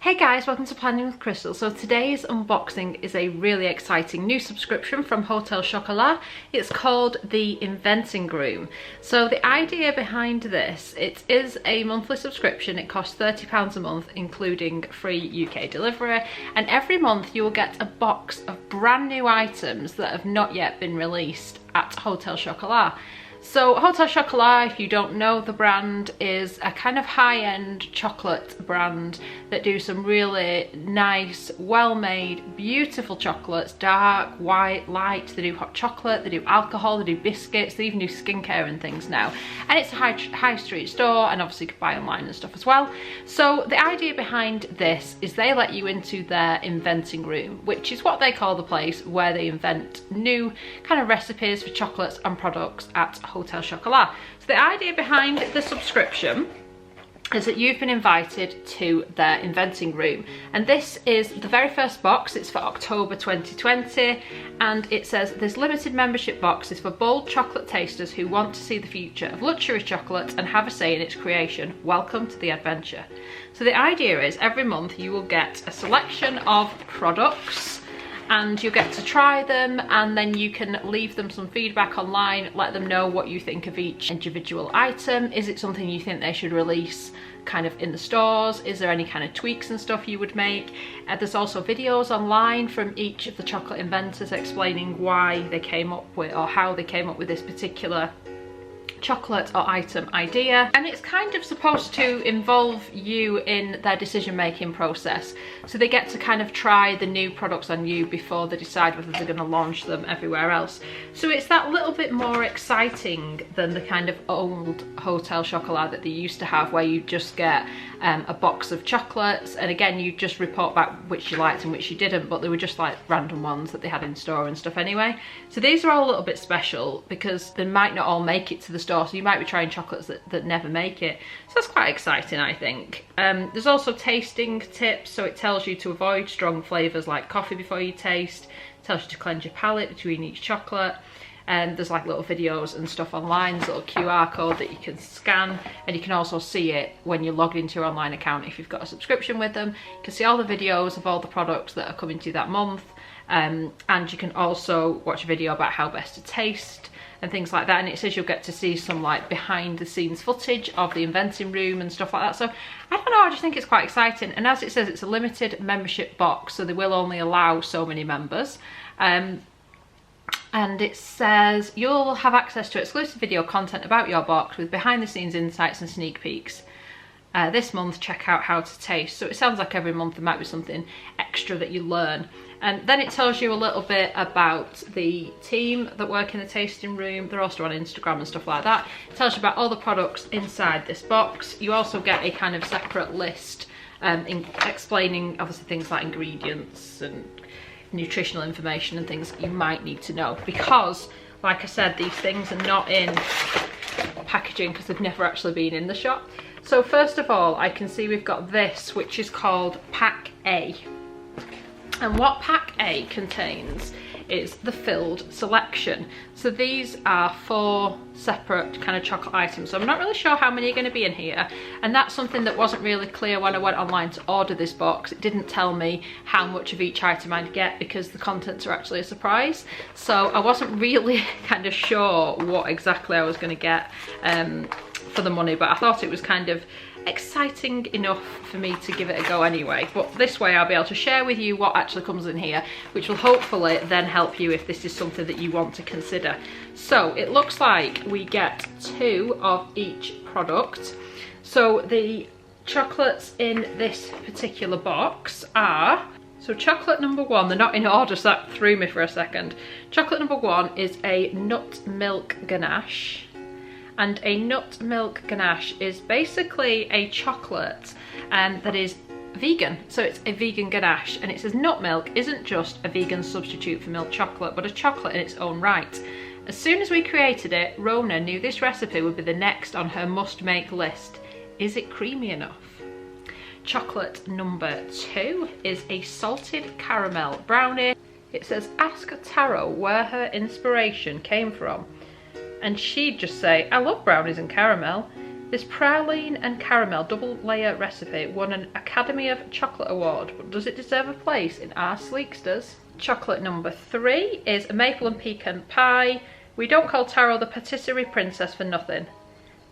Hey guys, welcome to Planning with Crystal. So today's unboxing is a really exciting new subscription from Hotel Chocolat. It's called the Inventing Room. So the idea behind this, it is a monthly subscription. It costs £30 a month, including free UK delivery. And every month you will get a box of brand new items that have not yet been released at Hotel Chocolat. So Hotel Chocolat, if you don't know the brand, is a kind of high-end chocolate brand that do some really nice, well-made, beautiful chocolates, dark, white, light. They do hot chocolate, they do alcohol, they do biscuits, they even do skincare and things now. And it's a high street store, and obviously you can buy online and stuff as well. So the idea behind this is they let you into their inventing room, which is what they call the place where they invent new kind of recipes for chocolates and products at Hotel Chocolat. So the idea behind the subscription is that you've been invited to their inventing room, and this is the very first box. It's for October 2020, and it says this limited membership box is for bold chocolate tasters who want to see the future of luxury chocolate and have a say in its creation. Welcome to the adventure. So the idea is every month you will get a selection of products and you get to try them, and then you can leave them some feedback online, let them know what you think of each individual item. Is it something you think they should release kind of in the stores? Is there any kind of tweaks and stuff you would make? There's also videos online from each of the chocolate inventors explaining why they came up with, or how they came up with this particular chocolate or item idea, and it's kind of supposed to involve you in their decision-making process. So they get to kind of try the new products on you before they decide whether they're going to launch them everywhere else. So it's that little bit more exciting than the kind of old Hotel Chocolat that they used to have, where you just get a box of chocolates, and again you just report back which you liked and which you didn't, but they were just like random ones that they had in store and stuff anyway. So these are all a little bit special because they might not all make it to the store, so you might be trying chocolates that never make it. So that's quite exciting, I think. There's also tasting tips, so it tells you to avoid strong flavours like coffee before you taste. It tells you to cleanse your palate between each chocolate. And there's like little videos and stuff online. There's a little QR code that you can scan, and you can also see it when you're logged into your online account if you've got a subscription with them. You can see all the videos of all the products that are coming to you that month, and you can also watch a video about how best to taste and things like that. And it says you'll get to see some like behind the scenes footage of the inventing room and stuff like that. So I don't know, I just think it's quite exciting. And as it says, it's a limited membership box, so they will only allow so many members. And it says you'll have access to exclusive video content about your box with behind the scenes insights and sneak peeks. This month, check out how to taste. So it sounds like every month there might be something extra that you learn. And then it tells you a little bit about the team that work in the tasting room. They're also on Instagram and stuff like that. It tells you about all the products inside this box. You also get a kind of separate list explaining obviously things like ingredients and nutritional information and things that you might need to know, because like I said, these things are not in packaging because they've never actually been in the shop. So first of all, I can see we've got this, which is called Pack A, and what Pack A contains is the filled selection. So these are 4 separate kind of chocolate items. So I'm not really sure how many are going to be in here, and that's something that wasn't really clear when I went online to order this box. It didn't tell me how much of each item I'd get because the contents are actually a surprise. So I wasn't really kind of sure what exactly I was going to get for the money, but I thought it was kind of exciting enough for me to give it a go anyway. But this way I'll be able to share with you what actually comes in here, which will hopefully then help you if this is something that you want to consider. So it looks like we get 2 of each product. So the chocolates in this particular box are, so chocolate number 1, they're not in order, so that threw me for a second. Chocolate number 1 is a nut milk ganache. And a nut milk ganache is basically a chocolate that is vegan. So it's a vegan ganache, and it says nut milk isn't just a vegan substitute for milk chocolate, but a chocolate in its own right. As soon as we created it, Rona knew this recipe would be the next on her must-make list. Is it creamy enough? Chocolate number 2 is a salted caramel brownie. It says ask Taro where her inspiration came from. And she'd just say, I love brownies and caramel. This praline and caramel double layer recipe won an Academy of Chocolate Award, but does it deserve a place in our Sleeksters? Chocolate number 3 is a maple and pecan pie. We don't call Taro the patisserie princess for nothing.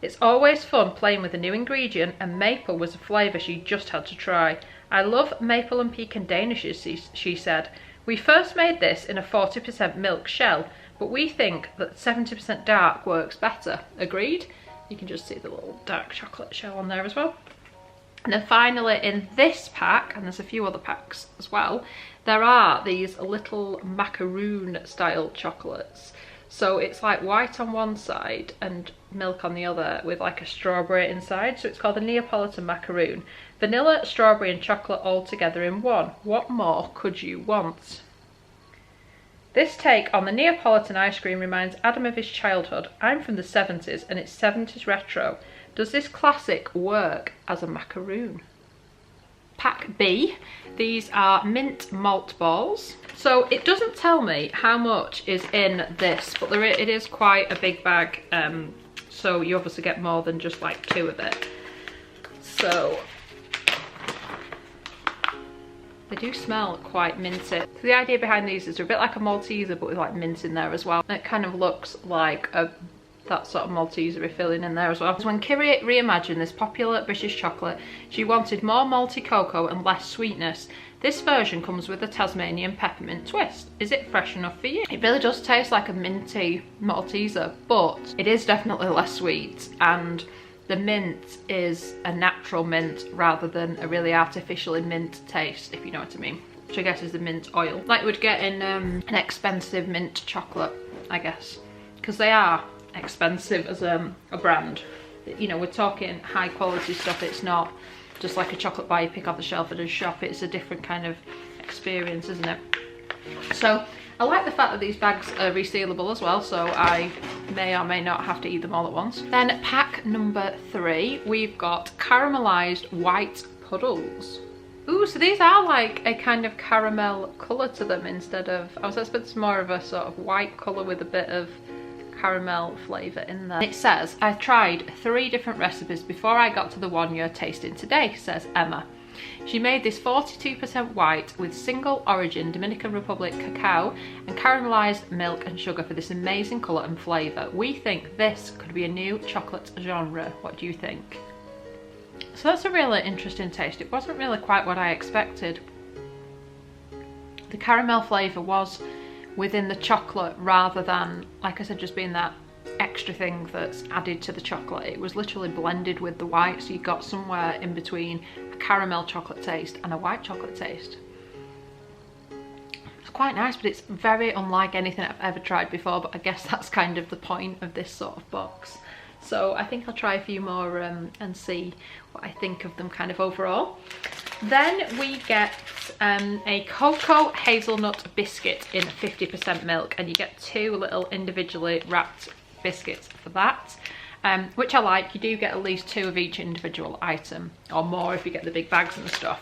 It's always fun playing with a new ingredient, and maple was a flavour she just had to try. I love maple and pecan danishes, she said. We first made this in a 40% milk shell, but we think that 70% dark works better. Agreed? You can just see the little dark chocolate shell on there as well. And then finally in this pack, and there's a few other packs as well, there are these little macaroon style chocolates. So it's like white on one side and milk on the other with like a strawberry inside. So it's called the Neapolitan macaroon. Vanilla, strawberry and chocolate all together in one. What more could you want? This take on the Neapolitan ice cream reminds Adam of his childhood. I'm from the 70s and it's 70s retro. Does this classic work as a macaroon? Pack B, these are mint malt balls. So it doesn't tell me how much is in this, but it is quite a big bag, so you obviously get more than just like 2 of it. So they do smell quite minty. So the idea behind these is they're a bit like a Malteser, but with like mint in there as well. And it kind of looks like that sort of Malteser filling in there as well. When Kiri reimagined this popular British chocolate, she wanted more malty cocoa and less sweetness. This version comes with a Tasmanian peppermint twist. Is it fresh enough for you? It really does taste like a minty Malteser, but it is definitely less sweet, and the mint is a natural mint rather than a really artificially mint taste, if you know what I mean. Which I guess is the mint oil. Like you would get in an expensive mint chocolate, I guess. Because they are expensive as a brand. You know, we're talking high quality stuff. It's not just like a chocolate bar you pick off the shelf at a shop. It's a different kind of experience, isn't it? So I like the fact that these bags are resealable as well, so I may or may not have to eat them all at once. Then pack number 3, we've got caramelized white puddles. Ooh, so these are like a kind of caramel colour to them instead of, I was expecting more of a sort of white colour with a bit of caramel flavour in there. It says, I tried 3 different recipes before I got to the one you're tasting today, says Emma. She made this 42% white with single origin Dominican Republic cacao and caramelised milk and sugar for this amazing colour and flavour. We think this could be a new chocolate genre. What do you think? So that's a really interesting taste. It wasn't really quite what I expected. The caramel flavour was within the chocolate rather than, like I said, just being that extra thing that's added to the chocolate. It was literally blended with the white, so you got somewhere in between a caramel chocolate taste and a white chocolate taste. It's quite nice, but it's very unlike anything I've ever tried before, but I guess that's kind of the point of this sort of box. So I think I'll try a few more and see what I think of them kind of overall. Then we get a cocoa hazelnut biscuit in 50% milk, and you get 2 little individually wrapped biscuits for that, which I like. You do get at least 2 of each individual item, or more if you get the big bags and stuff.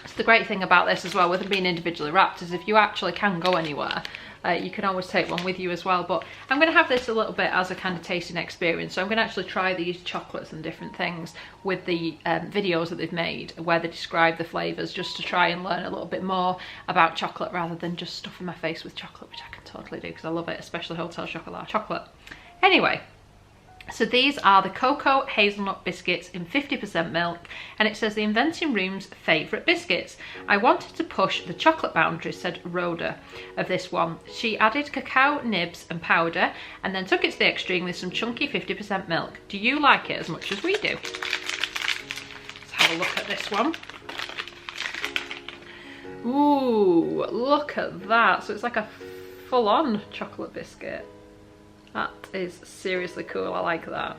So the great thing about this as well, with them being individually wrapped, is if you actually can go anywhere, you can always take one with you as well. But I'm going to have this a little bit as a kind of tasting experience, so I'm going to actually try these chocolates and different things with the videos that they've made where they describe the flavours, just to try and learn a little bit more about chocolate rather than just stuffing my face with chocolate, which I can totally do because I love it, especially Hotel Chocolat chocolate. Anyway, so these are the cocoa hazelnut biscuits in 50% milk, and it says the Inventing Room's favourite biscuits. I wanted to push the chocolate boundaries, said Rhoda of this one. She added cacao nibs and powder and then took it to the extreme with some chunky 50% milk. Do you like it as much as we do? Let's have a look at this one. Ooh, look at that. So it's like a full-on chocolate biscuit. That is seriously cool. I like that.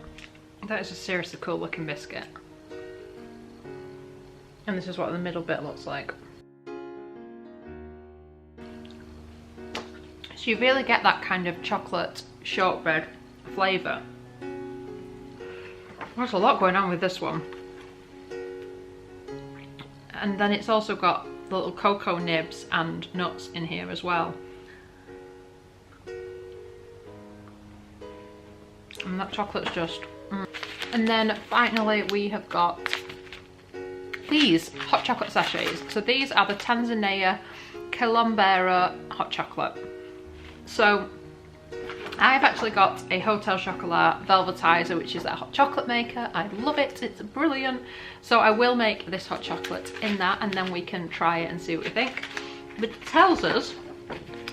That is a seriously cool looking biscuit. And this is what the middle bit looks like. So you really get that kind of chocolate shortbread flavour. There's a lot going on with this one. And then it's also got the little cocoa nibs and nuts in here as well. And that chocolate's just And then finally we have got these hot chocolate sachets. So these are the Tanzania Kilombero hot chocolate. So I've actually got a Hotel Chocolat velvetizer, which is a hot chocolate maker. I love it, it's brilliant. So I will make this hot chocolate in that, and then we can try it and see what we think. But it tells us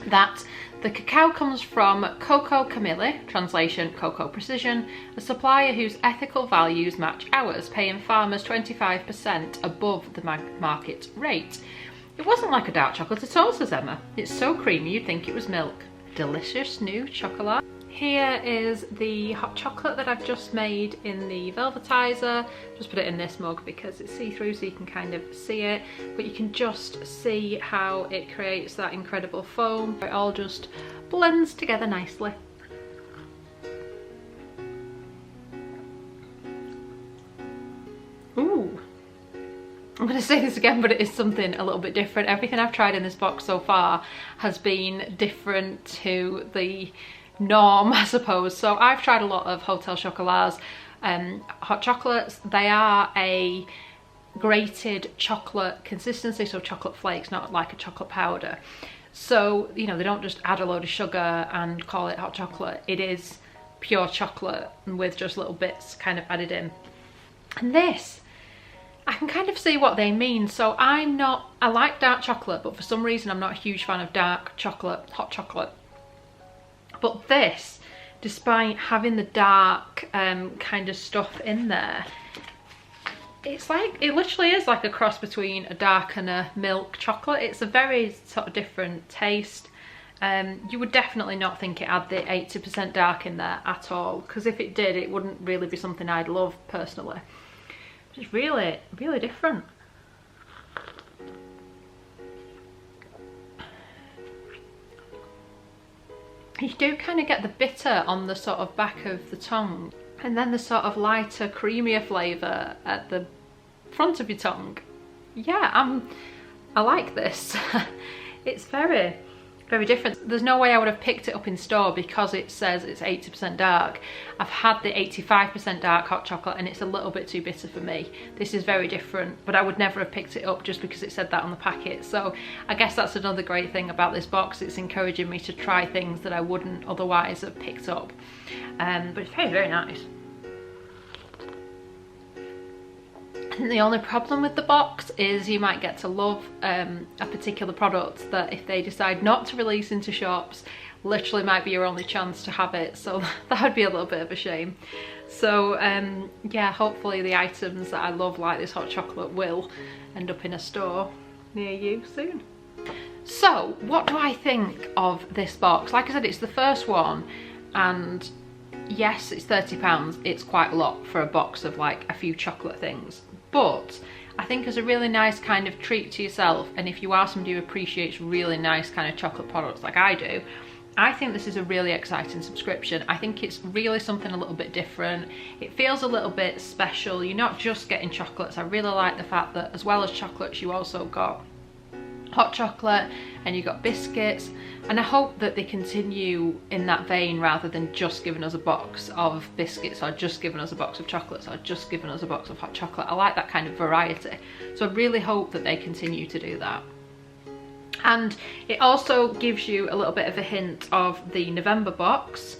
that the cacao comes from Coco Camille, translation Cocoa Precision, a supplier whose ethical values match ours, paying farmers 25% above the market rate. It wasn't like a dark chocolate at all, says Emma. It's so creamy you'd think it was milk. Delicious new chocolate. Here is the hot chocolate that I've just made in the velvetizer. Just put it in this mug because it's see-through, so you can kind of see it, but you can just see how it creates that incredible foam. It all just blends together nicely. Ooh. I'm going to say this again, but it is something a little bit different. Everything I've tried in this box so far has been different to the norm, I suppose. So I've tried a lot of Hotel Chocolat's hot chocolates. They are a grated chocolate consistency, so chocolate flakes, not like a chocolate powder. So, you know, they don't just add a load of sugar and call it hot chocolate. It is pure chocolate with just little bits kind of added in. And this, I can kind of see what they mean. So I like dark chocolate, but for some reason I'm not a huge fan of dark chocolate, hot chocolate. But this, despite having the dark kind of stuff in there, it's like, it literally is like a cross between a dark and a milk chocolate. It's a very sort of different taste. You would definitely not think it had the 80% dark in there at all, because if it did, it wouldn't really be something I'd love personally. It's really, really different. You do kind of get the bitter on the sort of back of the tongue, and then the sort of lighter, creamier flavour at the front of your tongue. Yeah, I like this. It's very, very different. There's no way I would have picked it up in store because it says it's 80% dark. I've had the 85% dark hot chocolate and it's a little bit too bitter for me. This is very different, but I would never have picked it up just because it said that on the packet. So I guess that's another great thing about this box. It's encouraging me to try things that I wouldn't otherwise have picked up. But it's very, very nice. And the only problem with the box is you might get to love a particular product that if they decide not to release into shops, literally might be your only chance to have it. So that would be a little bit of a shame. So yeah, hopefully the items that I love like this hot chocolate will end up in a store near you soon. So what do I think of this box? Like I said, it's the first one, and yes, it's £30. It's quite a lot for a box of like a few chocolate things. But I think it's a really nice kind of treat to yourself, and if you are somebody who appreciates really nice kind of chocolate products like I do, I think this is a really exciting subscription. I think it's really something a little bit different. It feels a little bit special. You're not just getting chocolates. I really like the fact that as well as chocolates, you also got hot chocolate and you got biscuits, and I hope that they continue in that vein rather than just giving us a box of biscuits or just giving us a box of chocolates or just giving us a box of hot chocolate. I like that kind of variety, so I really hope that they continue to do that. And it also gives you a little bit of a hint of the November box.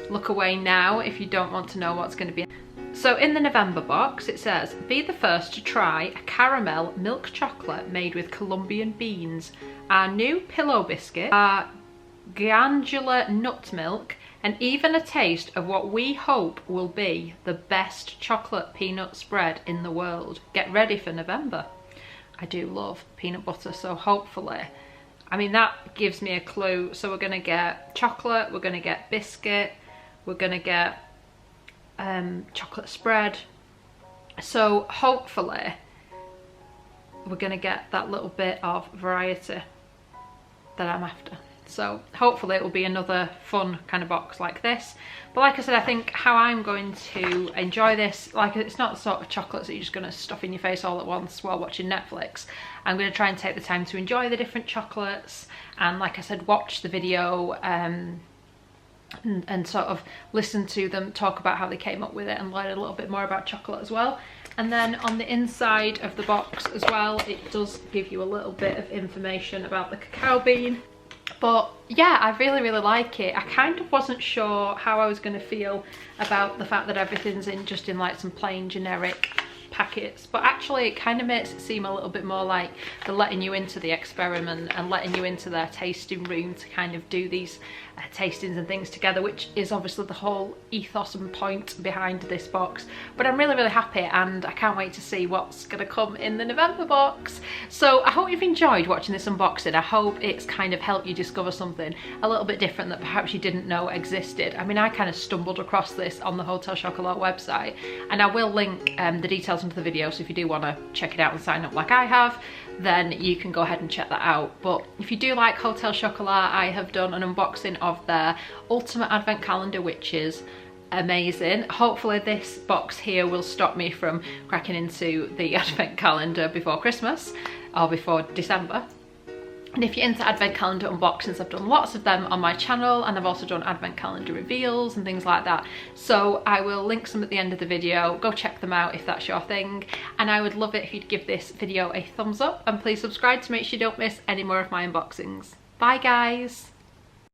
Look away now if you don't want to know what's going to be. So in the November box it says, be the first to try a caramel milk chocolate made with Colombian beans, our new pillow biscuit, our glandular nut milk, and even a taste of what we hope will be the best chocolate peanut spread in the world. Get ready for November. I do love peanut butter, so hopefully, I mean, that gives me a clue. So we're going to get chocolate, we're going to get biscuit, we're going to get chocolate spread, so hopefully we're going to get that little bit of variety that I'm after. So hopefully it will be another fun kind of box like this. But like I said, I think how I'm going to enjoy this, like, it's not the sort of chocolates that you're just going to stuff in your face all at once while watching Netflix. I'm going to try and take the time to enjoy the different chocolates and, like I said, watch the video and sort of listen to them talk about how they came up with it and learn a little bit more about chocolate as well. And then on the inside of the box as well, it does give you a little bit of information about the cacao bean. But yeah, I really like it. I kind of wasn't sure how I was going to feel about the fact that everything's just in like some plain generic packets, but actually it kind of makes it seem a little bit more like they're letting you into the experiment and letting you into their tasting room to kind of do these tastings and things together, which is obviously the whole ethos and point behind this box. But I'm really happy, and I can't wait to see what's gonna come in the November box. So I hope you've enjoyed watching this unboxing. I hope it's kind of helped you discover something a little bit different that perhaps you didn't know existed. I mean, I kind of stumbled across this on the Hotel Chocolat website, and I will link the details into the video, so if you do want to check it out and sign up like I have, then you can go ahead and check that out. But if you do like Hotel Chocolat, I have done an unboxing of their Ultimate Advent Calendar, which is amazing. Hopefully this box here will stop me from cracking into the Advent Calendar before Christmas or before December. And if you're into Advent Calendar unboxings, I've done lots of them on my channel, and I've also done Advent Calendar reveals and things like that. So I will link some at the end of the video. Go check them out if that's your thing. And I would love it if you'd give this video a thumbs up, and please subscribe to make sure you don't miss any more of my unboxings. Bye guys!